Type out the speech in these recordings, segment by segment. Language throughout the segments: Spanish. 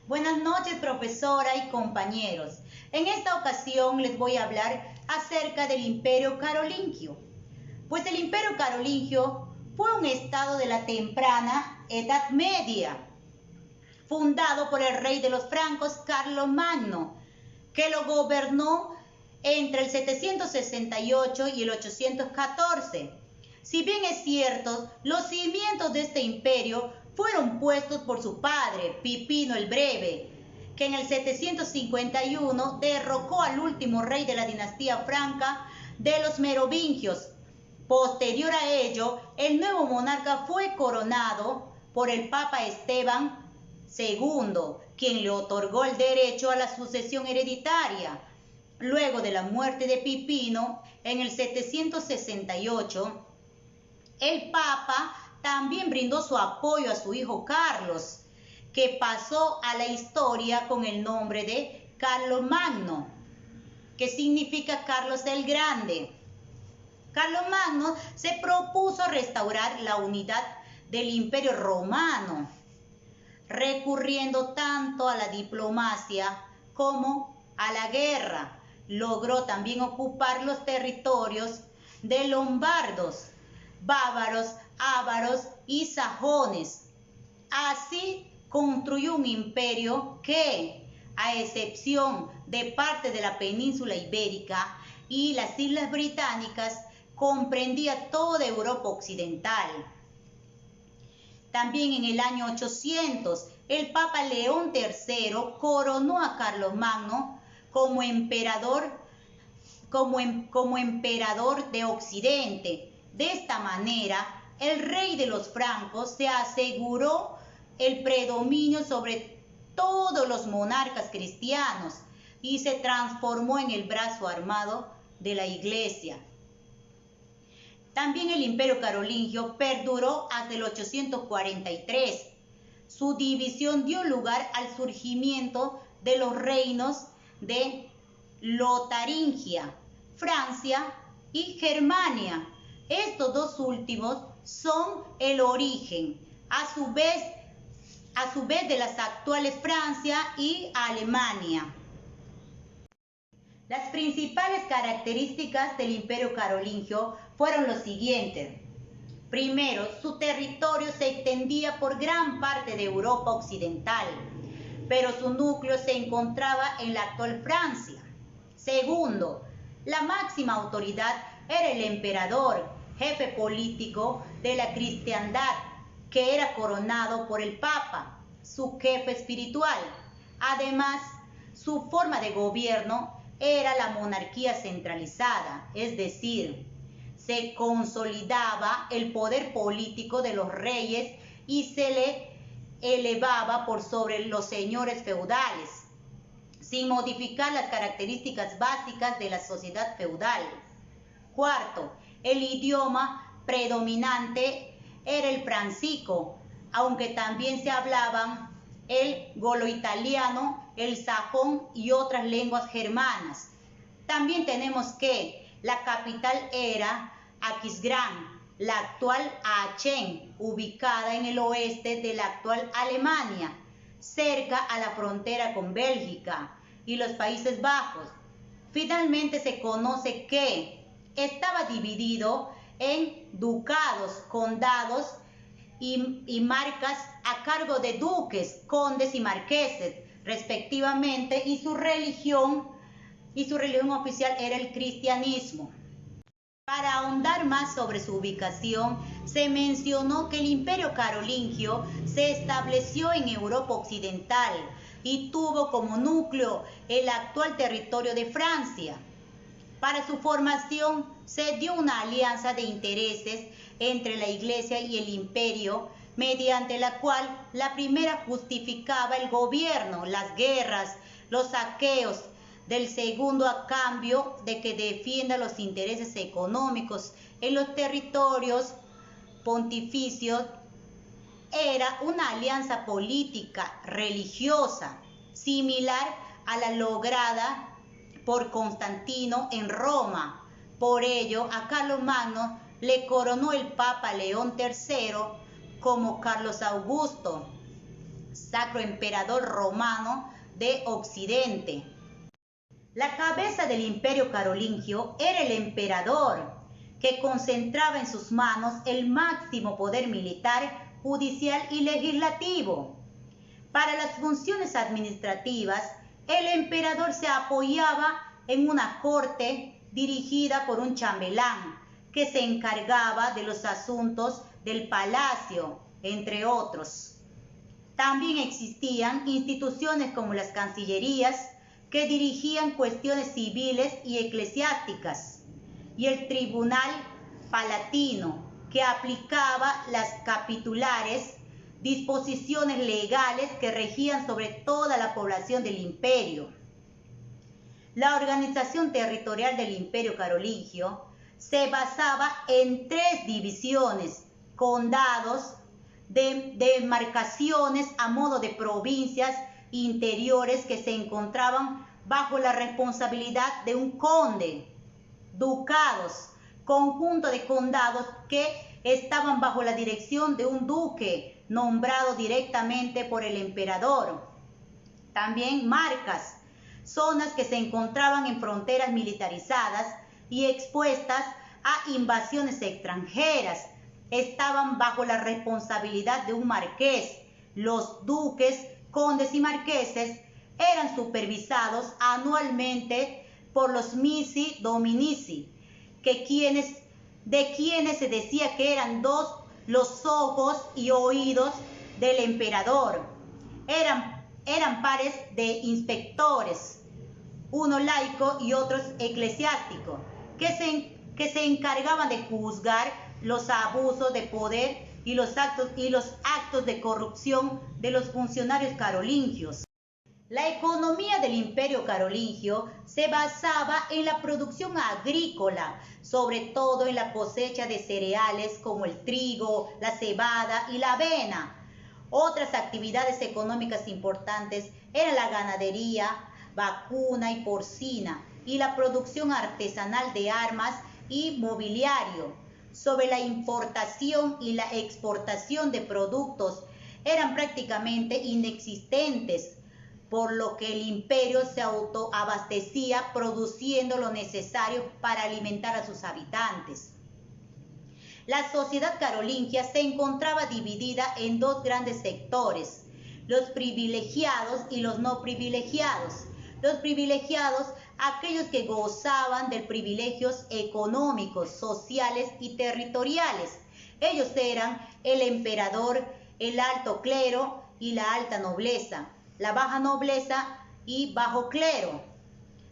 Buenas noches, profesora y compañeros. En esta ocasión les voy a hablar acerca del Imperio Carolingio. Pues el Imperio Carolingio fue un estado de la temprana Edad Media, fundado por el rey de los francos Carlomagno, que lo gobernó entre el 768 y el 814. Si bien es cierto, los cimientos de este imperio fueron puestos por su padre, Pipino el Breve, que en el 751 derrocó al último rey de la dinastía franca de los merovingios. Posterior a ello, el nuevo monarca fue coronado por el Papa Esteban II, quien le otorgó el derecho a la sucesión hereditaria. Luego de la muerte de Pipino, en el 768, el Papa también brindó su apoyo a su hijo Carlos, que pasó a la historia con el nombre de Carlomagno, que significa Carlos el Grande. Carlomagno se propuso restaurar la unidad del Imperio Romano, recurriendo tanto a la diplomacia como a la guerra. Logró también ocupar los territorios de lombardos, bávaros, ávaros y sajones. Así construyó un imperio que, a excepción de parte de la península ibérica y las islas británicas, comprendía toda Europa occidental. También en el año 800, el Papa León III coronó a Carlomagno como emperador de Occidente. De esta manera, el rey de los francos se aseguró el predominio sobre todos los monarcas cristianos y se transformó en el brazo armado de la Iglesia. También el Imperio Carolingio perduró hasta el 843. Su división dio lugar al surgimiento de los reinos de Lotaringia, Francia y Germania. Estos dos últimos son el origen, a su vez de las actuales Francia y Alemania. Las principales características del Imperio Carolingio fueron los siguientes. Primero, su territorio se extendía por gran parte de Europa occidental, pero su núcleo se encontraba en la actual Francia. Segundo, la máxima autoridad era el emperador, jefe político de la cristiandad, que era coronado por el Papa, su jefe espiritual. Además, su forma de gobierno era la monarquía centralizada, es decir, se consolidaba el poder político de los reyes y se le elevaba por sobre los señores feudales, sin modificar las características básicas de la sociedad feudal. Cuarto, el idioma predominante era el francico, aunque también se hablaban el galo-italiano, el sajón y otras lenguas germanas. También tenemos que la capital era Aquisgrán, la actual Aachen, ubicada en el oeste de la actual Alemania, cerca a la frontera con Bélgica y los Países Bajos. Finalmente se conoce que estaba dividido en ducados, condados y marcas a cargo de duques, condes y marqueses, respectivamente, y su religión oficial era el cristianismo. Para ahondar más sobre su ubicación, se mencionó que el Imperio Carolingio se estableció en Europa occidental y tuvo como núcleo el actual territorio de Francia. Para su formación se dio una alianza de intereses entre la Iglesia y el Imperio, mediante la cual la primera justificaba el gobierno, las guerras, los saqueos, del segundo a cambio de que defienda los intereses económicos en los territorios pontificios. Era una alianza política religiosa, similar a la lograda por Constantino en Roma. Por ello, a Carlomagno le coronó el Papa León III como Carlos Augusto. Sacro Emperador Romano de Occidente. La cabeza del Imperio Carolingio era el emperador, que concentraba en sus manos el máximo poder militar, judicial y legislativo. Para las funciones administrativas, el emperador se apoyaba en una corte dirigida por un chambelán, que se encargaba de los asuntos del palacio, entre otros. También existían instituciones como las cancillerías, que dirigían cuestiones civiles y eclesiásticas, y el tribunal palatino, que aplicaba las capitulares, disposiciones legales que regían sobre toda la población del imperio. La organización territorial del Imperio Carolingio se basaba en 3 divisiones, condados, demarcaciones a modo de provincias interiores que se encontraban bajo la responsabilidad de un conde, ducados, conjunto de condados que estaban bajo la dirección de un duque nombrado directamente por el emperador. También marcas, zonas que se encontraban en fronteras militarizadas y expuestas a invasiones extranjeras, estaban bajo la responsabilidad de un marqués. Los duques, condes y marqueses eran supervisados anualmente por los missi dominici, de quienes se decía que eran 2 los ojos y oídos del emperador. Eran pares de inspectores, uno laico y otro eclesiástico, que se encargaban de juzgar los abusos de poder y los actos de corrupción de los funcionarios carolingios. La economía del Imperio Carolingio se basaba en la producción agrícola, sobre todo en la cosecha de cereales como el trigo, la cebada y la avena. Otras actividades económicas importantes eran la ganadería vacuna y porcina y la producción artesanal de armas y mobiliario. Sobre la importación y la exportación de productos eran prácticamente inexistentes, por lo que el imperio se autoabastecía produciendo lo necesario para alimentar a sus habitantes. La sociedad carolingia se encontraba dividida en 2 grandes sectores, los privilegiados y los no privilegiados. Los privilegiados, aquellos que gozaban de privilegios económicos, sociales y territoriales. Ellos eran el emperador, el alto clero y la alta nobleza, la baja nobleza y bajo clero.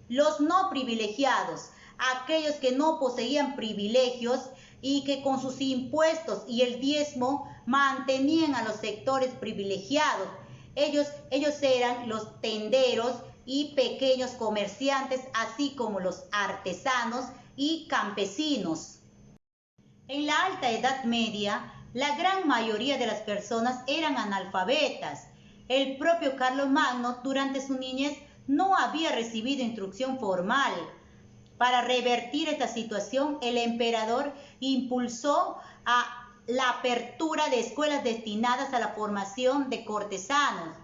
Los no privilegiados, aquellos que no poseían privilegios y que con sus impuestos y el diezmo mantenían a los sectores privilegiados. Ellos eran los tenderos y pequeños comerciantes, así como los artesanos y campesinos. En la Alta Edad Media, la gran mayoría de las personas eran analfabetas. El propio Carlomagno, durante su niñez, no había recibido instrucción formal. Para revertir esta situación, el emperador impulsó a la apertura de escuelas destinadas a la formación de cortesanos,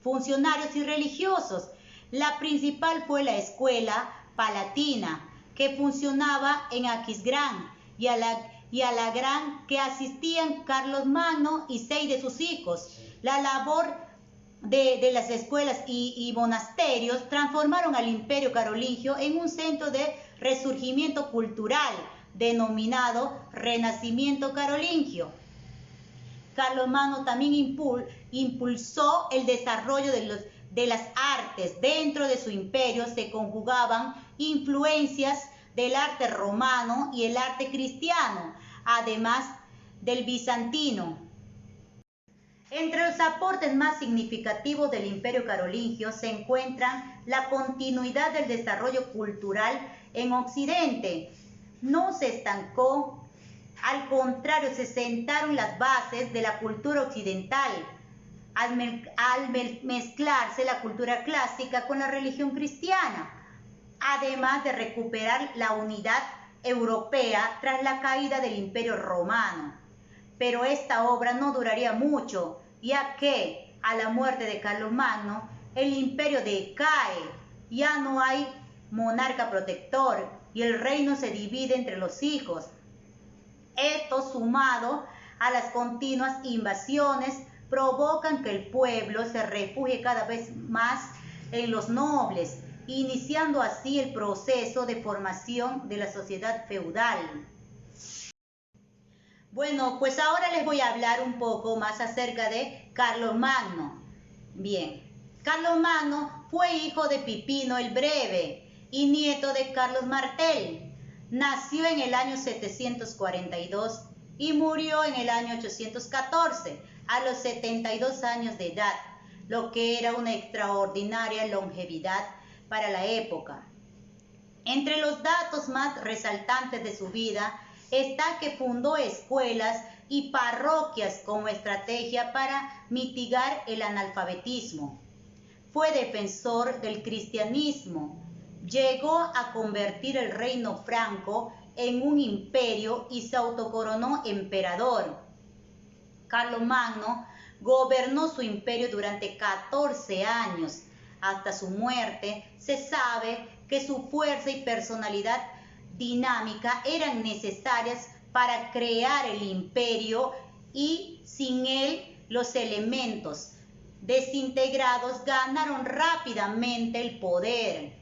funcionarios y religiosos. La principal fue la escuela palatina, que funcionaba en Aquisgrán, y a la gran que asistían Carlomagno y 6 de sus hijos. La labor de las escuelas y monasterios transformaron al Imperio Carolingio en un centro de resurgimiento cultural denominado Renacimiento Carolingio. Carlomagno también impulsó el desarrollo de las artes. Dentro de su imperio se conjugaban influencias del arte romano y el arte cristiano, además del bizantino. Entre los aportes más significativos del Imperio Carolingio se encuentran la continuidad del desarrollo cultural en Occidente. No se estancó, al contrario, se sentaron las bases de la cultura occidental, al mezclarse la cultura clásica con la religión cristiana, además de recuperar la unidad europea tras la caída del Imperio Romano. Pero esta obra no duraría mucho, ya que A la muerte de Carlomagno, el imperio decae, ya no hay monarca protector y el reino se divide entre los hijos. Esto, sumado a las continuas invasiones, provocan que el pueblo se refugie cada vez más en los nobles, iniciando así el proceso de formación de la sociedad feudal. Bueno, pues ahora les voy a hablar un poco más acerca de Carlomagno. Bien, Carlomagno fue hijo de Pipino el Breve y nieto de Carlos Martel. Nació en el año 742 y murió en el año 814, a los 72 años de edad, lo que era una extraordinaria longevidad para la época. Entre los datos más resaltantes de su vida está que fundó escuelas y parroquias como estrategia para mitigar el analfabetismo. Fue defensor del cristianismo. Llegó a convertir el reino franco en un imperio y se autocoronó emperador. Carlomagno gobernó su imperio durante 14 años. Hasta su muerte se sabe que su fuerza y personalidad dinámica eran necesarias para crear el imperio y sin él los elementos desintegrados ganaron rápidamente el poder.